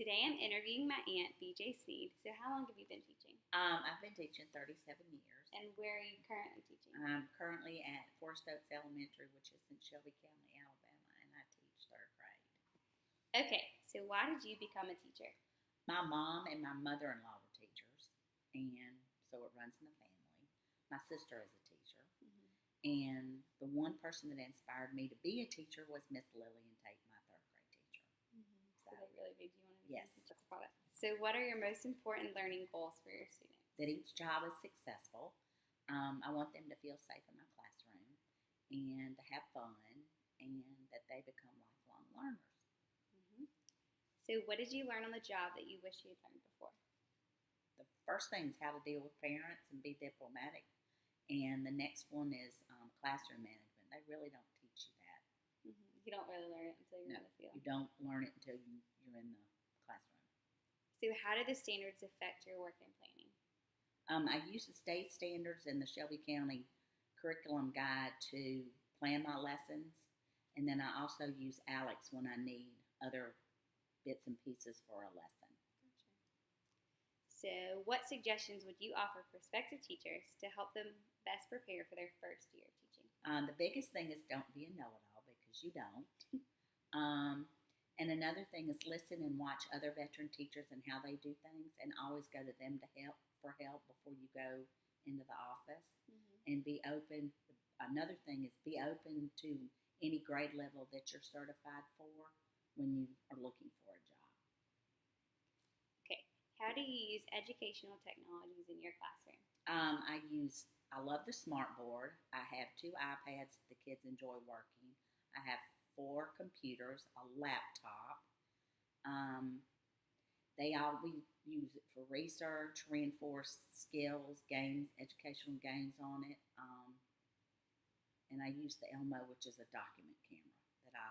today I'm interviewing my aunt, BJ Sneed. So how long have you been teaching? I've been teaching 37 years. And where are you currently teaching? I'm currently at Forest Oaks Elementary, which is in Shelby County, Alabama, and I teach third grade. Okay, so why did you become a teacher? My mom and my mother-in-law were teachers, and so it runs in the family. My sister is a teacher, and the one person that inspired me to be a teacher was Miss Lillian Tate, my third grade teacher. So they really made you want to be Yes. a teacher. So what are your most important learning goals for your students? That each child is successful. I want them to feel safe in my classroom and to have fun, and that they become lifelong learners. So what did you learn on the job that you wish you had learned before? The first thing is how to deal with parents and be diplomatic, and the next one is classroom management. They really don't teach you that. You don't really learn it until you're No, in the field. you don't learn it until you're in the classroom. So how do the standards affect your work and planning? I use the state standards and the Shelby County curriculum guide to plan my lessons, and then I also use Alex when I need other bits and pieces for a lesson. So what suggestions would you offer prospective teachers to help them best prepare for their first year of teaching? The biggest thing is don't be a know-it-all, because you don't. And another thing is listen and watch other veteran teachers and how they do things, and always go to them for help before you go into the office. And be open. Another thing is be open to any grade level that you're certified for when you are looking for a job. Okay. How do you use educational technologies in your classroom? I love the smart board. I have 2 iPads the kids enjoy working. I have 4 computers, a laptop. We use it for research, reinforce skills, games, educational games on it. And I use the Elmo, which is a document camera that I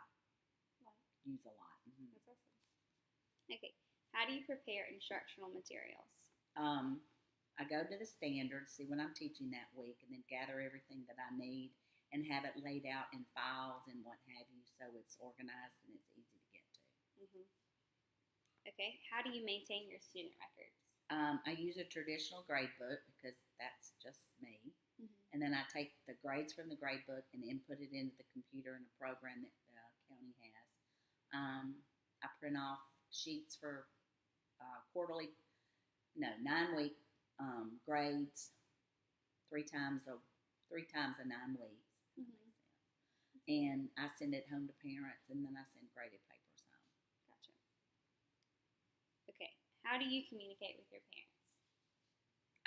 use a lot. That's awesome. Okay. How do you prepare instructional materials? I go to the standards, see what I'm teaching that week, and then gather everything that I need and have it laid out in files and what have you, so it's organized and it's easy to get to. Okay. How do you maintain your student records? I use a traditional grade book because that's just me. And then I take the grades from the grade book and input it into the computer in a program that the county has. I print off sheets for 9-week grades 3 times a 9 weeks. That makes sense. And I send it home to parents, and then I send graded papers home. Gotcha. Okay. How do you communicate with your parents?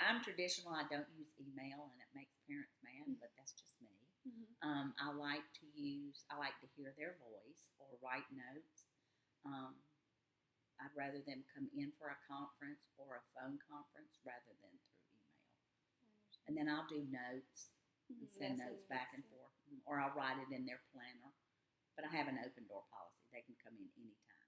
I'm traditional. I don't use email, and it makes parents mad, but that's just me. I like to hear their voice or write notes. I'd rather them come in for a conference or a phone conference rather than through email. And then I'll do notes and send notes back and forth, or I'll write it in their planner. But I have an open door policy. They can come in anytime.